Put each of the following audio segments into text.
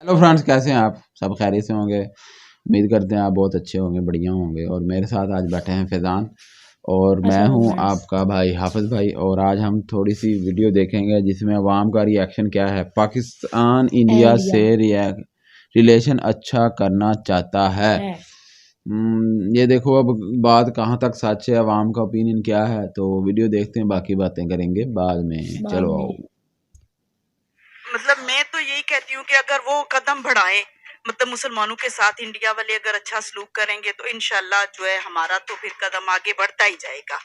Hello friends, कैसे हैं आप? सब खैरियत से होंगे। उम्मीद करते हैं आप बहुत अच्छे होंगे, बढ़िया होंगे। और मेरे साथ आज बैठे हैं फैज़ान और मैं अच्छा हूं फ्रेंड्स। आपका भाई हाफिज़ भाई। और आज हम थोड़ी सी वीडियो देखेंगे जिसमें अवाम का रिएक्शन क्या है। पाकिस्तान इंडिया इंडिया से रिलेशन अच्छा करना चाहता है। है। ये देखो अब बात कहाँ तक सच है, अवाम का ओपिनियन क्या है। तो वीडियो देखते हैं, बाकी बातें करेंगे बाद में। बाद चलो आओ। में मतलब मैं तो यही कहती हूँ कि अगर वो कदम बढ़ाएं, मतलब मुसलमानों के साथ इंडिया वाले अगर अच्छा सलूक करेंगे तो इंशाल्लाह जो है हमारा तो फिर कदम आगे बढ़ता ही जाएगा।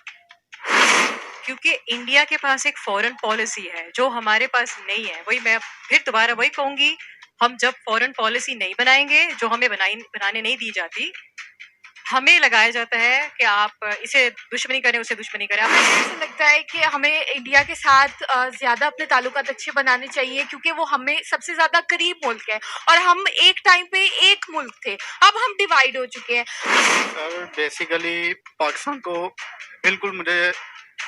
क्योंकि इंडिया के पास एक फॉरेन पॉलिसी है जो हमारे पास नहीं है। वही मैं फिर दोबारा वही कहूंगी, हम जब फॉरेन पॉलिसी नहीं बनाएंगे जो हमें बनाने नहीं दी जाती, हमें लगाया जाता है कि आप इसे दुश्मनी करें उसे दुश्मनी करें। मुझे ऐसा लगता है कि हमें इंडिया के साथ ज्यादा अपने ताल्लुकात अच्छे बनाने चाहिए, क्योंकि वो हमें सबसे ज्यादा करीब मुल्क है और हम एक टाइम पे एक मुल्क थे, अब हम डिवाइड हो चुके हैं। सर बेसिकली पाकिस्तान को बिल्कुल, मुझे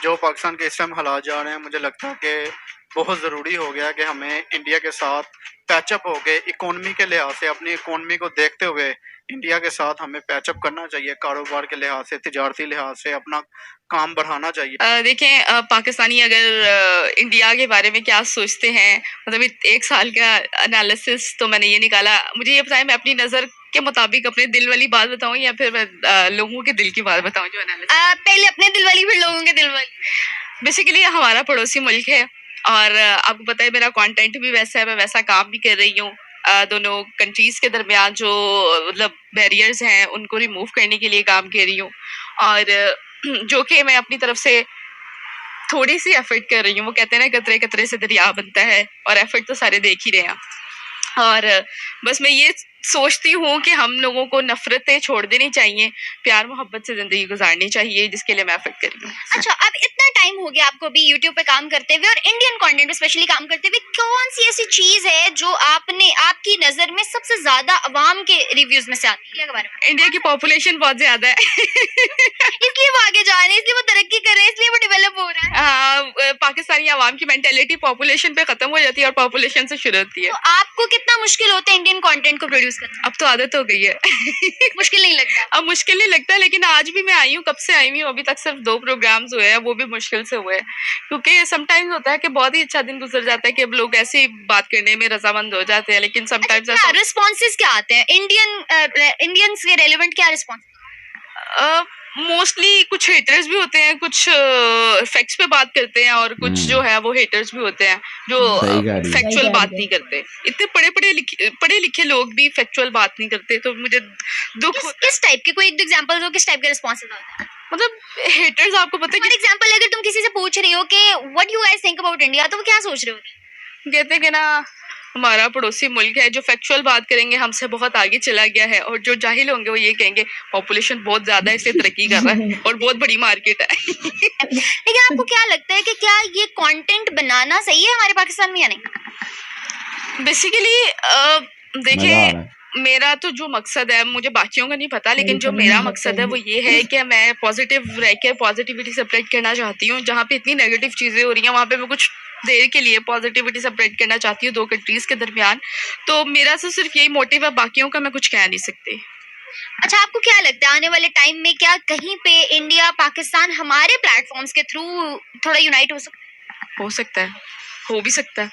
जो पाकिस्तान के इस टाइम हालात जा रहे हैं, मुझे लगता है कि बहुत ज़रूरी हो गया कि हमें इंडिया के साथ पैचअप हो गए। इकोनॉमी के लिहाज से, अपनी इकोनॉमी को देखते हुए इंडिया के साथ हमें पैचअप करना चाहिए। कारोबार के लिहाज से, तिजारती लिहाज से अपना काम बढ़ाना चाहिए। देखें, पाकिस्तानी अगर इंडिया के बारे में क्या सोचते हैं, मतलब एक साल का एनालिसिस तो मैंने ये निकाला। मुझे ये बताएं, मैं अपनी नज़र के मुताबिक अपने दिल वाली बात बताऊं या फिर मैं लोगों के दिल की बात बताऊं जो एनालिसिस? पहले अपने दिल वाली फिर लोगों के दिल वाली। बेसिकली हमारा पड़ोसी मुल्क है और आपको पता है मेरा कंटेंट भी वैसा है, मैं वैसा काम भी कर रही हूँ। दोनों कंट्रीज के दरमियान जो मतलब बैरियर्स हैं उनको रिमूव करने के लिए काम कर रही हूँ, और जो कि मैं अपनी तरफ से थोड़ी सी एफर्ट कर रही हूँ। वो कहते हैं ना, कतरे कतरे से दरिया बनता है, और एफर्ट तो सारे देख ही रहे हैं। और बस मैं ये सोचती हूँ कि हम लोगों को नफरतें छोड़ देनी चाहिए, प्यार मोहब्बत से जिंदगी गुजारनी चाहिए, जिसके लिए मैं एफर्ट कर रही हूँ। अच्छा, अब इतना टाइम हो गया आपको भी यूट्यूब पे काम करते हुए और इंडियन कंटेंट पे स्पेशली काम करते हुए, कौन सी ऐसी चीज है जो आपकी नजर में सबसे ज्यादा अवाम के रिव्यूज में से आती है इंडिया के बारे में? इंडिया की पॉपुलेशन बहुत ज्यादा है इसलिए वो आगे जा रहे हैं, इसलिए वो तरक्की कर रहे हैं, इसलिए वो डेवलप हो रहा है। हाँ, पाकिस्तानी अवाम की मेंटेलिटी पॉपुलेशन पे खत्म हो जाती है और पॉपुलेशन से शुरू होती है। तो आपको कितना मुश्किल होता है इंडियन कंटेंट को प्रोड्यूस करना? अब तो आदत हो गई है मुश्किल नहीं लगता? अब मुश्किल नहीं लगता, लेकिन आज भी मैं आई हूँ, कब से आई हुई हूँ, अभी तक सिर्फ 2 प्रोग्राम्स हुए हैं, वो भी मुश्किल से हुए हैं। क्योंकि समटाइम्स होता है कि बहुत ही अच्छा दिन गुजर जाता है कि अब लोग ऐसे ही बात करने में रजामंद हो जाते हैं, लेकिन समटाइम्स अच्छा, रिस्पॉन्सेज क्या आते हैं इंडियंस के रेलेवेंट? क्या रिस्पॉन्स? मोस्टली कुछ हेटर्स भी होते हैं, कुछ फैक्ट्स पे बात करते हैं, और कुछ जो है वो हेटर्स भी होते हैं जो सही कह रही है। फैक्चुअल बात नहीं करते। इतने पढ़े लिखे लोग भी फैक्चुअल बात नहीं करते, तो मुझे दुख होता है। किस टाइप के, कोई एक एग्जांपल दो, किस टाइप के रिस्पॉन्सेज होते हैं? मतलब हेटर्स, आपको पता है फॉर एग्जांपल, अगर तुम किसी से पूछ रही हो कि what you guys think about India, तो वो क्या सोच रहे हो? कहते हैं कि ना, हमारा पड़ोसी मुल्क है, जो फैक्चुअल बात करेंगे हमसे बहुत आगे चला गया है, और जो जाहिल होंगे वो ये कहेंगे पॉपुलेशन बहुत ज्यादा है, इसलिए तरक्की कर रहा है और बहुत बड़ी मार्केट है लेकिन आपको क्या लगता है कि क्या ये कंटेंट बनाना सही है हमारे पाकिस्तान में या नहीं? बेसिकली मजा आ रहा देखिए, है। मेरा तो जो मकसद है, मुझे बाकियों का नहीं पता, लेकिन जो मेरा मकसद है वो ये है कि मैं पॉजिटिव रह के पॉजिटिविटी स्प्रेड करना चाहती हूँ। जहाँ पे इतनी नेगेटिव चीज़ें हो रही हैं, वहाँ पे मैं कुछ देर के लिए पॉजिटिविटी स्प्रेड करना चाहती हूँ 2 कंट्रीज़ के दरमियान। तो मेरा तो सिर्फ यही मोटिव है, बाकियों का मैं कुछ कह नहीं सकती। अच्छा, आपको क्या लगता है आने वाले टाइम में क्या कहीं पे इंडिया पाकिस्तान हमारे प्लेटफॉर्म्स के थ्रू थोड़ा यूनाइट हो सकता है? हो सकता है, हो भी सकता है।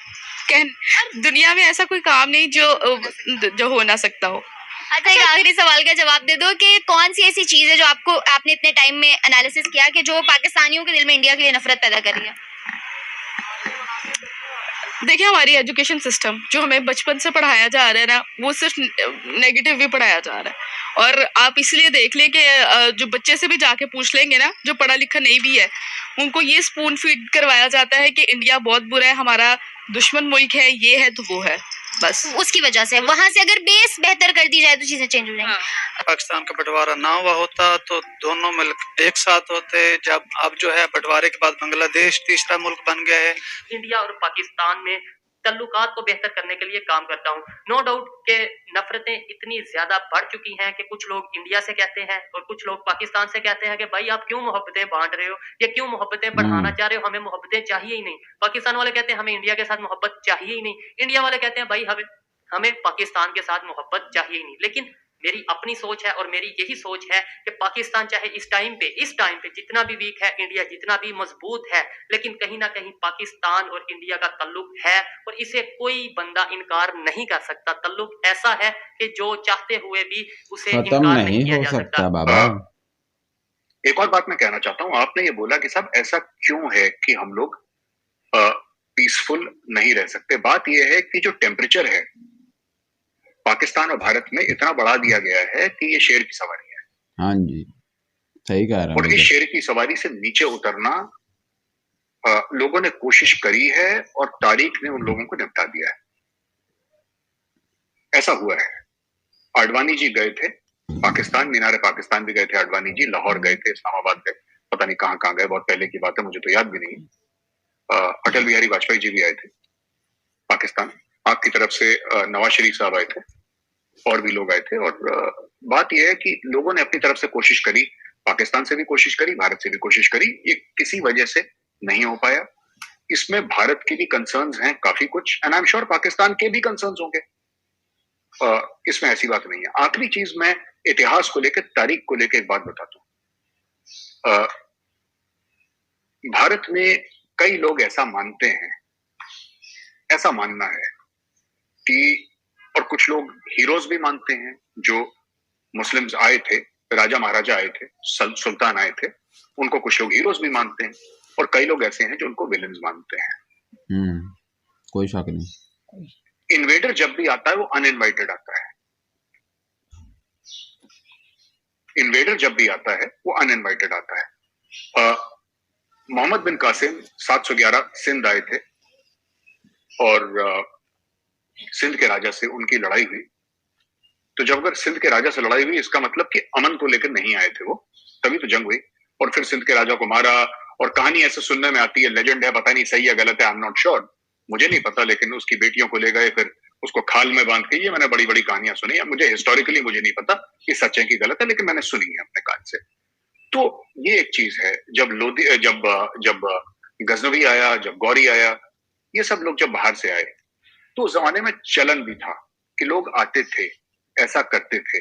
दुनिया में ऐसा कोई काम नहीं जो हो ना सकता हो। अच्छा, एक आखिरी सवाल का जवाब दे दो कि कौन सी ऐसी चीज है जो आपने इतने टाइम में एनालिसिस किया कि जो पाकिस्तानियों के दिल में इंडिया के लिए नफरत पैदा कर रही है? देखिए, हमारी एजुकेशन सिस्टम जो हमें बचपन से पढ़ाया जा रहा है ना, वो सिर्फ नेगेटिव भी पढ़ाया जा रहा है। और आप इसलिए देख लें कि जो बच्चे से भी जाके पूछ लेंगे ना, जो पढ़ा लिखा नहीं भी है, उनको ये स्पून फीड करवाया जाता है कि इंडिया बहुत बुरा है, हमारा दुश्मन मुल्क है, ये है तो वो है। बस उसकी वजह से वहां से अगर बेस बेहतर कर दी जाए तो चीजें चेंज हो जाएंगी। हाँ। पाकिस्तान का बंटवारा ना हुआ होता तो दोनों मुल्क एक साथ होते। जब अब जो है बंटवारे के बाद बांग्लादेश तीसरा मुल्क बन गया है। इंडिया और पाकिस्तान में तल्लुकात को बेहतर करने के लिए काम करता हूँ। नो डाउट के नफरतें इतनी ज्यादा बढ़ चुकी हैं कि कुछ लोग इंडिया से कहते हैं और कुछ लोग पाकिस्तान से कहते हैं कि भाई आप क्यों मोहब्बतें बांट रहे हो या क्यों मोहब्बतें बढ़ाना चाह रहे हो, हमें मोहब्बतें चाहिए ही नहीं। पाकिस्तान वाले कहते हैं हमें इंडिया के साथ मोहब्बत चाहिए ही नहीं। इंडिया वाले कहते हैं भाई हमें पाकिस्तान के साथ मोहब्बत चाहिए ही नहीं। लेकिन मेरी अपनी सोच है और मेरी यही सोच है कि पाकिस्तान चाहे इस टाइम पे जितना भी वीक है, इंडिया जितना भी मजबूत है, लेकिन कहीं ना कहीं पाकिस्तान और इंडिया का ताल्लुक है और इसे कोई बंदा इनकार नहीं कर सकता। ताल्लुक ऐसा है कि जो चाहते हुए भी उसे खत्म इनकार नहीं नहीं किया हो जा सकता सकता। बाबा। एक और बात मैं कहना चाहता हूँ, आपने ये बोला कि साहब ऐसा क्यों है कि हम लोग पीसफुल नहीं रह सकते। बात यह है कि जो टेम्परेचर है पाकिस्तान और भारत में इतना बढ़ा दिया गया है कि ये शेर की सवारी है। हाँ जी, सही कह रहा और हूँ। इस शेर की सवारी से नीचे उतरना लोगों ने कोशिश करी है और तारीख ने उन लोगों को निपटा दिया है। ऐसा हुआ है। आडवाणी जी गए थे पाकिस्तान, मीनार पाकिस्तान भी गए थे आडवाणी जी, लाहौर गए थे, इस्लामाबाद गए, पता नहीं कहां कहां गए, बहुत पहले की बात है, मुझे तो याद भी नहीं। अटल बिहारी वाजपेयी जी भी आए थे पाकिस्तान, आपकी तरफ से नवाज शरीफ साहब आए थे और भी लोग आए थे। और बात यह है कि लोगों ने अपनी तरफ से कोशिश करी, पाकिस्तान से भी कोशिश करी, भारत से भी कोशिश करी, ये किसी वजह से नहीं हो पाया। इसमें भारत के भी कंसर्न्स हैं काफी कुछ, and I am sure Pakistan के भी कंसर्न्स होंगे, इसमें ऐसी बात नहीं है। आखिरी चीज मैं इतिहास को लेकर, तारीख को लेकर एक बात बताता हूं। भारत में कई लोग ऐसा मानते हैं, ऐसा मानना है कि, और कुछ लोग हीरोज भी मानते हैं, जो मुस्लिम्स आए थे, राजा महाराजा आए थे, सुल्तान आए थे, उनको कुछ लोग हीरोज भी मानते हैं, और कई लोग ऐसे हैं जो उनको विलेन्स मानते हैं। कोई शक नहीं। इन्वेडर जब भी आता है वो अनइनवाइटेड आता है। इन्वेडर जब भी आता है वो अनइनवाइटेड आता है। मोहम्मद बिन कासिम 711 सिंध आए थे और सिंध के राजा से उनकी लड़ाई हुई। तो जब अगर सिंध के राजा से लड़ाई हुई, इसका मतलब कि अमन को लेकर नहीं आए थे वो, तभी तो जंग हुई। और फिर सिंध के राजा को मारा, और कहानी ऐसे सुनने में आती है, लेजेंड है, पता नहीं सही है गलत है, आई एम नॉट श्योर, मुझे नहीं पता, लेकिन उसकी बेटियों को ले गए, फिर उसको खाल में बांध के, ये मैंने बड़ी बड़ी कहानियां सुनी है, मुझे हिस्टोरिकली मुझे नहीं पता कि सच है कि गलत है, लेकिन मैंने सुनी है अपने कान से। तो ये एक चीज है। जब गजनवी आया, जब गौरी आया, ये सब लोग जब बाहर से आए, तो उस जमाने में चलन भी था कि लोग आते थे, ऐसा करते थे,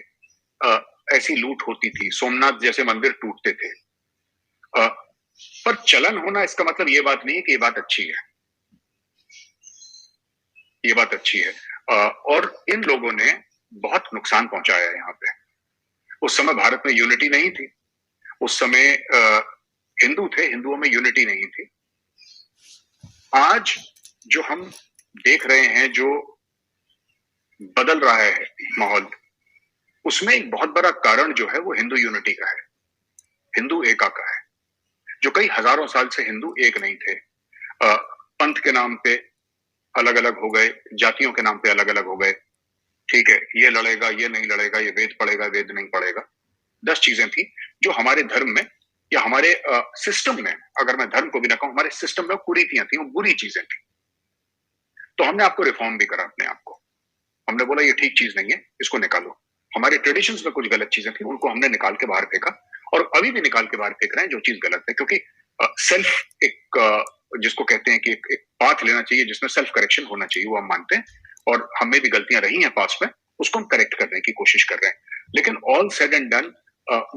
ऐसी लूट होती थी, सोमनाथ जैसे मंदिर टूटते थे। पर चलन होना इसका मतलब ये बात नहीं है कि ये बात अच्छी है, ये बात अच्छी है। और इन लोगों ने बहुत नुकसान पहुंचाया है यहाँ पे। उस समय भारत में यूनिटी नहीं थी, उस समय हिंदू थे, हिंदुओं में यूनिटी नहीं थी। आज जो हम देख रहे हैं, जो बदल रहा है माहौल, उसमें एक बहुत बड़ा कारण जो है वो हिंदू यूनिटी का है, हिंदू एका का है। जो कई हजारों साल से हिंदू एक नहीं थे, पंथ के नाम पे अलग अलग हो गए, जातियों के नाम पे अलग अलग हो गए। ठीक है, ये लड़ेगा, ये नहीं लड़ेगा, ये वेद पढ़ेगा, वेद नहीं पढ़ेगा, 10 चीजें थी जो हमारे धर्म में या हमारे सिस्टम में, अगर मैं धर्म को भी ना कहूं, हमारे सिस्टम में कुरीतियां थी, वो बुरी चीजें थी। तो हमने आपको रिफॉर्म भी करा अपने आप को, हमने बोला ये ठीक चीज नहीं है, इसको निकालो। हमारे ट्रेडिशंस में कुछ गलत चीजें थी, उनको हमने निकाल के बाहर फेंका, और अभी भी निकाल के बाहर फेंक रहे हैं जो चीज गलत है। क्योंकि सेल्फ एक जिसको कहते हैं कि एक पाथ लेना चाहिए जिसमें सेल्फ करेक्शन होना चाहिए, वो हम मानते हैं, और हमें भी गलतियां रही हैं पास्ट में, उसको हम करेक्ट करने की कोशिश कर रहे हैं। लेकिन ऑल सेड एंड डन,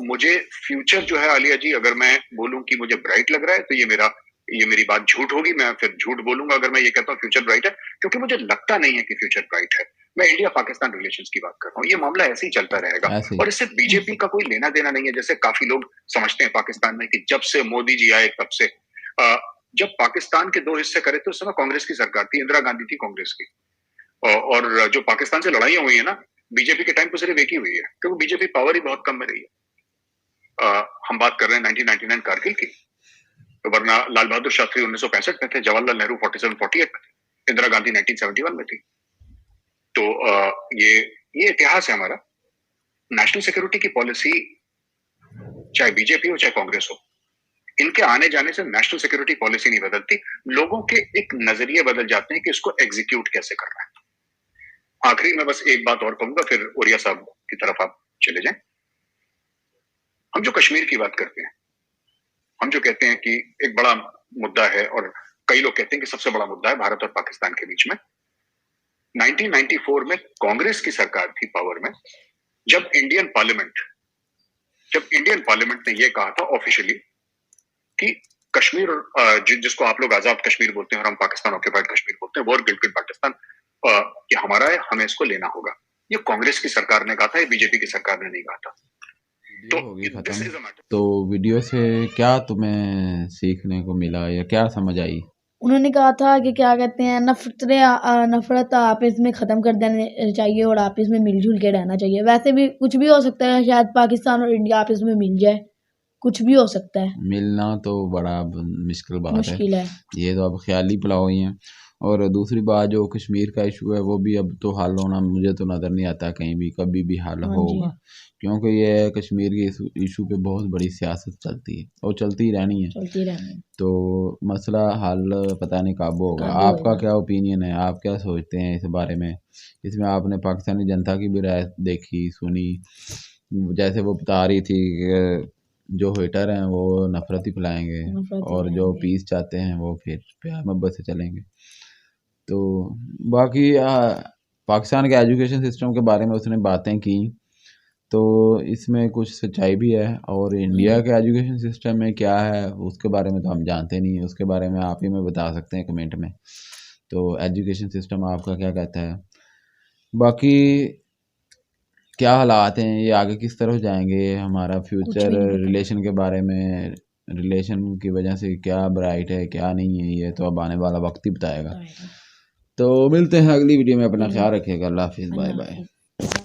मुझे फ्यूचर जो है आलिया जी, अगर मैं बोलूं कि मुझे ब्राइट लग रहा है, तो ये मेरी बात झूठ होगी, मैं फिर झूठ बोलूंगा अगर मैं ये कहता हूँ फ्यूचर ब्राइट है, क्योंकि मुझे लगता नहीं है कि फ्यूचर ब्राइट है। मैं इंडिया पाकिस्तान रिलेशंस की बात कर रहा हूँ, ये मामला ऐसे ही चलता रहेगा, और इससे बीजेपी का कोई लेना देना नहीं है, जैसे काफी लोग समझते हैं पाकिस्तान में कि जब से मोदी जी आए तब से। जब पाकिस्तान के 2 हिस्से करे थे, उस समय कांग्रेस की सरकार थी, इंदिरा गांधी थी कांग्रेस की, और जो पाकिस्तान से लड़ाइयां हुई है ना, बीजेपी के टाइम पर सिर्फ एक ही हुई है, क्योंकि बीजेपी पावर ही बहुत कम में रही है। हम बात कर रहे हैं 1999 कारगिल की, तो वरना लाल बहादुर शास्त्री 1965 में थे, जवाहरलाल नेहरू 47-48 में थे, इंदिरा गांधी 1971 में थी। तो ये इतिहास है हमारा। नेशनल सिक्योरिटी की पॉलिसी, चाहे बीजेपी हो चाहे कांग्रेस हो, इनके आने जाने से नेशनल सिक्योरिटी पॉलिसी नहीं बदलती, लोगों के एक नजरिए बदल जाते हैं कि इसको एग्जीक्यूट कैसे करना है। आखिरी में बस एक बात और कहूंगा, फिर ओरिया साहब की तरफ आप चले जाएं। हम जो कश्मीर की बात करते हैं, हम जो कहते हैं कि एक बड़ा मुद्दा है, और कई लोग कहते हैं कि सबसे बड़ा मुद्दा है भारत और पाकिस्तान के बीच में, 1994 में कांग्रेस की सरकार थी पावर में, जब इंडियन पार्लियामेंट ने यह कहा था ऑफिशियली कि कश्मीर, जिसको आप लोग आजाद कश्मीर बोलते हैं और हम पाकिस्तान ऑक्यूपाइड कश्मीर बोलते हैं, वो गिलगित बाल्टिस्तान ये हमारा है, हमें इसको लेना होगा। ये कांग्रेस की सरकार ने कहा था, ये बीजेपी की सरकार ने नहीं कहा था। तो वीडियो से क्या तुम्हें सीखने को मिला या क्या समझ आई? उन्होंने कहा था कि क्या कहते हैं, नफरत आपस में ख़त्म कर देना चाहिए और आपस में मिलजुल के रहना चाहिए। वैसे भी कुछ भी हो सकता है, शायद पाकिस्तान और इंडिया आपस में मिल जाए, कुछ भी हो सकता है। मिलना तो बड़ा मुश्किल बात मुश्किल है। ये तो अब ख्याली पुलाव ही है। और दूसरी बात, जो कश्मीर का इशू है वो भी अब तो हल होना मुझे तो नज़र नहीं आता कहीं भी, कभी भी हल होगा, क्योंकि ये कश्मीर के इशू पे बहुत बड़ी सियासत चलती है और चलती रहनी है। तो मसला हल पता नहीं कब होगा। आपका क्या ओपिनियन है, आप क्या सोचते हैं इस बारे में? इसमें आपने पाकिस्तानी जनता की भी राय देखी सुनी, जैसे वो बता रही थी कि जो हेटर हैं वो नफरत ही फैलाएंगे और जो पीस चाहते हैं वो फिर प्यार मोहब्बत से चलेंगे। तो बाकी पाकिस्तान के एजुकेशन सिस्टम के बारे में उसने बातें की, तो इसमें कुछ सच्चाई भी है। और इंडिया के एजुकेशन सिस्टम में क्या है उसके बारे में तो हम जानते नहीं है, उसके बारे में आप ही में बता सकते हैं कमेंट में। तो एजुकेशन सिस्टम आपका क्या कहता है? बाकी क्या हालात हैं, ये आगे किस तरह जाएंगे, हमारा फ्यूचर रिलेशन के बारे में, रिलेशन की वजह से क्या ब्राइट है क्या नहीं है, ये तो अब आने वाला वक्त ही बताएगा। तो मिलते हैं अगली वीडियो में, अपना ख्याल रखिएगा। अल्लाह हाफिज़, बाय बाय।